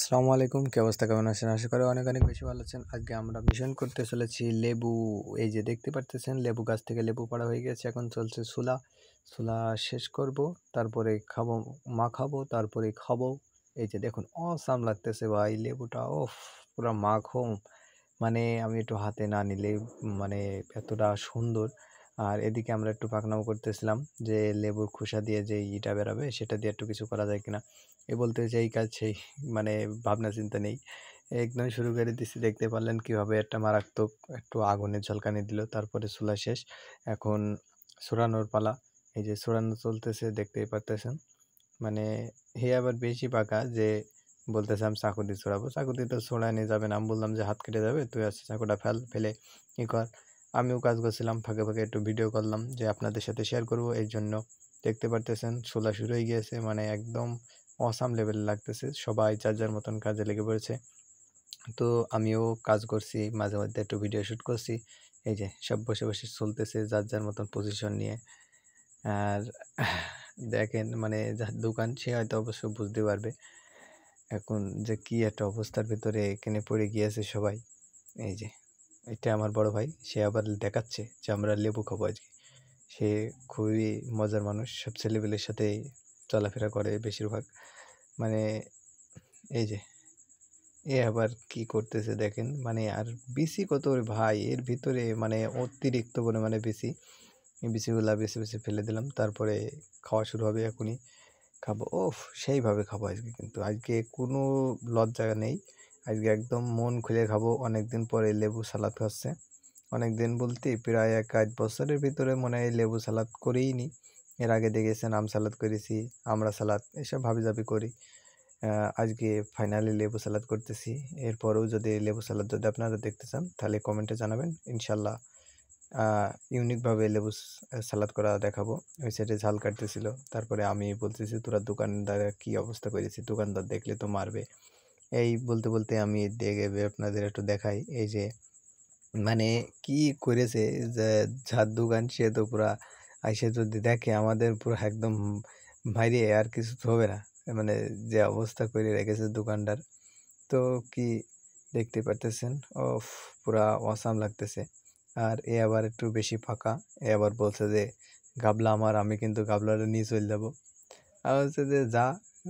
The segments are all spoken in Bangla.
আসসালামু আলাইকুম, কি অবস্থা, কেমন আছেন? আশা করি অনেক অনেক বেশি ভালো আছেন। আজকে আমরা মিশন করতে চলেছি লেবু। এই যে দেখতে পারতেছেন লেবু গাছ থেকে লেবু পাড়া হয়ে গেছে, এখন চলছে সুলা। সুলা শেষ করব, তারপরে খাবো, মাখাবো, তারপরে খাবো। এই যে দেখুন, অসাম লাগতেছে ভাই লেবুটা, ওফ, পুরা মাখো। মানে আমি একটু হাতে না নিলে মানে এতটা সুন্দর। আর এদিকে আমরা একটু পাকনামো করতেছিলাম যে লেবুর খোসা দিয়ে যে ইটা বেরাবে সেটা দিয়ে একটু কিছু করা যায় কিনা। এ বলতে যে এই কাজ সেই, মানে ভাবনা চিন্তা নেই, একদম শুরু করে দিছি। দেখতে পারলেন কিভাবে একটা মারাত্মক একটু আগুনের ঝলকানি দিল, তারপরে চুলা শেষ। এখন ছড়ানোর পালা। এই যে ছড়ানো চলতেছে, দেখতেই পারতেছেন। মানে হে আবার বেশি পাকা যে বলতেছে আমি চাকু দিয়ে ছড়াবো। চাকু দিয়ে তো ছড়ানো যাবে না, আমি বললাম যে হাত কেটে যাবে, তুই আছে চাকুটা ফেলে ই কর। আমিও কাজ করছিলাম, ফাঁকে ফাঁকে একটু ভিডিও করলাম যে আপনাদের সাথে শেয়ার করব। এই জন্য দেখতে পারতেছেন ছোলা শুরু হয়ে গিয়েছে, মানে একদম অসাম লেভেলে লাগতেছে। সবাই যার যার মতন কাজে লেগে পড়েছে। তো আমিও কাজ করছি, মাঝে মধ্যে একটু ভিডিও শ্যুট করছি। এই যে সব বসে বসে চলতেছে যার যার মতন পজিশন নিয়ে। আর দেখেন, মানে যার দোকান সে হয়তো অবশ্য বুঝতে পারবে এখন যে কি একটা অবস্থার ভিতরে এখানে পড়ে গিয়েছে সবাই। এই যে এটা আমার বড় ভাই, সে আবার দেখাচ্ছে যে আমরা লেবু খাবো আজকে। সে খুবই মজার মানুষ, সব ছেলেপেলের সাথে চলাফেরা করে বেশিরভাগ। মানে এই যে এ আবার কি করতেছে দেখেন, মানে আর বিসি কত রে ভাই এর ভিতরে, মানে অতিরিক্ত পরিমাণে বিসি। এই বিসিগুলা বেছে বেছে ফেলে দিলাম, তারপরে খাওয়া শুরু হবে এখনই। খাবো, ওফ, সেইভাবে খাবো আজকে, কিন্তু আজকে কোনো লজ্জা নেই। আজকে একদম মন খুলে খাবো। অনেকদিন পরে লেবু সালাদ খাচ্ছে। অনেকদিন বলতে প্রায় 1-8 বছরের ভিতরে মনে হয় লেবু সালাদ করেই নি। এর আগে দেখেছেন আম সালাদ করেছি, আমরা সালাদ, এসব হাবিজাবি করি। আজকে ফাইনালি লেবু সালাদ করতেছি। এরপরেও যদি লেবু সালাদ যদি আপনারা দেখতে চান তাহলে কমেন্টে জানাবেন, ইনশাল্লাহ ইউনিকভাবে লেবু সালাদ করা দেখাবো। ওই সাইডে ঝাল কাটতেছিল, তারপরে আমি বলতেছি তোরা দোকানদার কি অবস্থা করেছি, দোকানদার দেখলে তো মারবে। এই বলতে বলতে আমি দেখে আপনাদের একটু দেখাই। এই যে মানে কি করেছে, যে যার দোকান সে তো পুরা আইসে যদি দেখে আমাদের পুরো একদম মাইরে আর কিছু তো হবে না। মানে যে অবস্থা করে রেখেছে দোকানদার, তো কি দেখতে পারতেছেন, ও পুরা অসাম লাগতেছে। আর এ আবার একটু বেশি ফাঁকা। এ আবার বলছে যে গাবলা আমার, আমি কিন্তু গাবলাটা নিয়ে চলে যাবো। আর হচ্ছে যে যা,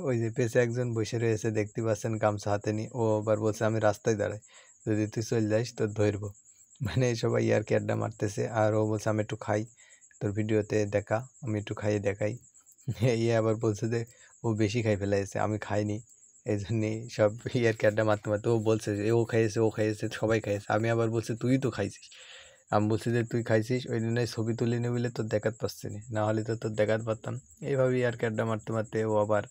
ওই যে পেছে একজন বসে রয়েছে দেখতে পাচ্ছেন গামছা হাতে নিয়ে, ও আবার বলছে আমি রাস্তায় দাঁড়াই, যদি তুই চলে যাস তোর ধরবো। মানে সবাই ইয়ার্কি আড্ডা মারতেছে। আর ও বলছে আমি একটু খাই, তোর ভিডিওতে দেখা, আমি একটু খাইয়ে দেখাই। ইয়ে আবার বলছে যে ও বেশি খাই ফেলাইছে, আমি খাইনি। এই জন্যই সব ইয়ার্কি আড্ডা মারতে মারতে ও বলছে যে ও খাইয়েছে, ও খাইয়েছে, সবাই খাইয়েছে। আমি আবার বলছি তুই তো খাইছিস। আমি বলছি যে তুই খাইছিস ওই জন্যই ছবি তুলে নি বলে তোর দেখাতে পারছি না, না হলে তো তোর দেখাতে পারতাম। এইভাবে ইয়ার্কি আড্ডা মারতে মারতে ও আবার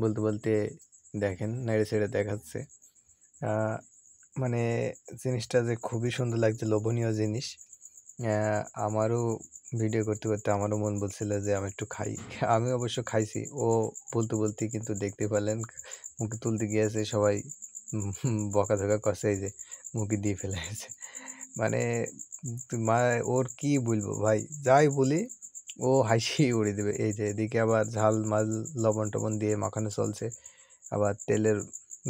বলতে বলতে দেখেন নেড়ে ছেড়ে দেখাচ্ছে। মানে জিনিসটা যে খুবই সুন্দর লাগছে, লোভনীয় জিনিস। আমারও ভিডিও করতে করতে আমারও মন বলছিল যে আমি একটু খাই। আমি অবশ্য খাইছি। ও বলতে বলতে কিন্তু দেখতে পেলেন মুখে তুলতে গিয়েছে, সবাই বকাঝকা করছে, এই যে মুখে দিয়ে ফেলেছে। মানে মা, ওর কি বলবো ভাই, যাই বলি ও হাসি উড়িয়ে দেবে। এই যে এদিকে আবার ঝাল মাল লবণ টবণ দিয়ে মাখানো চলছে, আবার তেলের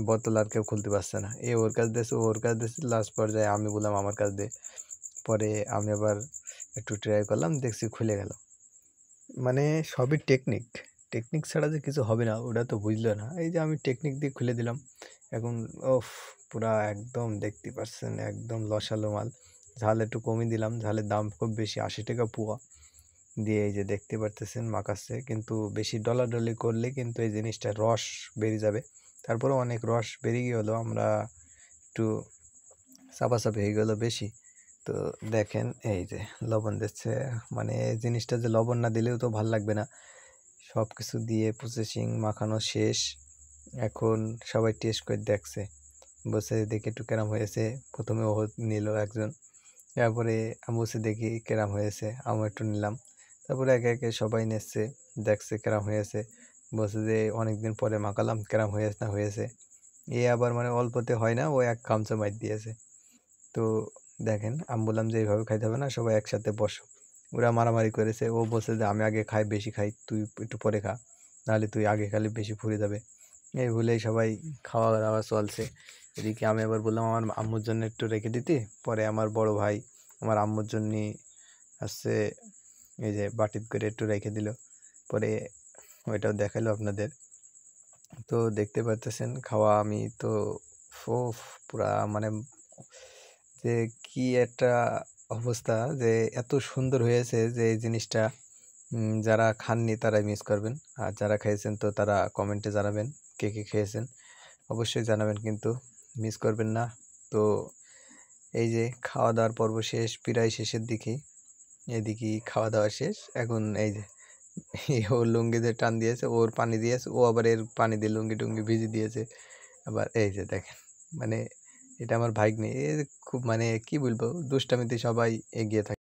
বোতল আর কেউ খুলতে পারছে না। এ ওর কাছ দিয়েছে, ওর কাছ দিয়েছে, লাস্ট পর্যায়ে আমি বললাম আমার কাছ দে। পরে আমি আবার একটু ট্রাই করলাম, দেখছি খুলে গেল। মানে সবই টেকনিক, টেকনিক ছাড়া যে কিছু হবে না ওটা তো বুঝলো না। এই যে আমি টেকনিক দিয়ে খুলে দিলাম এখন। ওফ, পুরা একদম দেখতে পাচ্ছেন একদম লসালো মাল। ঝাল একটু কমিয়ে দিলাম, ঝালের দাম খুব বেশি, 80 টাকা পোয়া দিয়ে। এই যে দেখতে পারতেছেন মাখাচ্ছে, কিন্তু বেশি ডলাডলি করলে কিন্তু এই জিনিসটা রস বেরিয়ে যাবে। তারপরে অনেক রস বেরিয়ে গেলো, আমরা একটু চাপাচাপি হয়ে গেলো বেশি। তো দেখেন এই যে লবণ দিচ্ছে, মানে জিনিসটা যে লবণ না দিলেও তো ভাল লাগবে না। সব কিছু দিয়ে প্রসেসিং মাখানো শেষ। এখন সবাই টেস্ট করে দেখছে, বসে দেখে একটু কেরাম হয়েছে। প্রথমে ও নিল একজন, তারপরে আমি বসে দেখি কেরাম হয়েছে, আমি একটু নিলাম। তারপরে একে একে সবাই নিচ্ছে, দেখছে কেরাম হয়েছে, বলছে যে অনেকদিন পরে মাখালাম, কেরাম হয়েছে না হয়েছে। এ আবার মানে অল্পতে হয় না, ও এক গামছা মাইর দিয়েছে। তো দেখেন আমি বললাম যে এইভাবে খাইতে হবে না, সবাই একসাথে বসো। ওরা মারামারি করেছে, ও বলছে যে আমি আগে খাই, বেশি খাই, তুই একটু পরে খা, নাহলে তুই আগে খালি বেশি ফুরে যাবে। এই বলেই সবাই খাওয়া দাওয়া চলছে। এদিকে আমি আবার বললাম আমার আম্মুর জন্য একটু রেখে দিতে। পরে আমার বড় ভাই আমার আম্মুর জন্য হচ্ছে এই যে বাটিত করে একটু রেখে দিল। পরে ওইটাও দেখালো আপনাদের। তো দেখতে পারতেছেন খাওয়া আমি তো পুরা মানে যে কি একটা অবস্থা, যে এত সুন্দর হয়েছে যে এই জিনিসটা যারা খাননি তারাই মিস করবেন, আর যারা খেয়েছেন তো তারা কমেন্টে জানাবেন কে কে খেয়েছেন, অবশ্যই জানাবেন কিন্তু মিস করবেন না। তো এই যে খাওয়া দাওয়ার পর্ব শেষ, প্রায় শেষের দিকে। এদিকে খাওয়া দাওয়া শেষ, এখন এই যে ওর লুঙ্গিতে টান দিয়েছে, ওর পানি দিয়েছে, ও আবার এর পানি দিয়ে লুঙ্গি টুঙ্গি ভিজিয়ে দিয়েছে। আবার এই যে দেখেন মানে এটা আমার ভাগ্নে, এ খুব মানে কি বলবো দুষ্টামিতে সবাই এগিয়ে থাকে।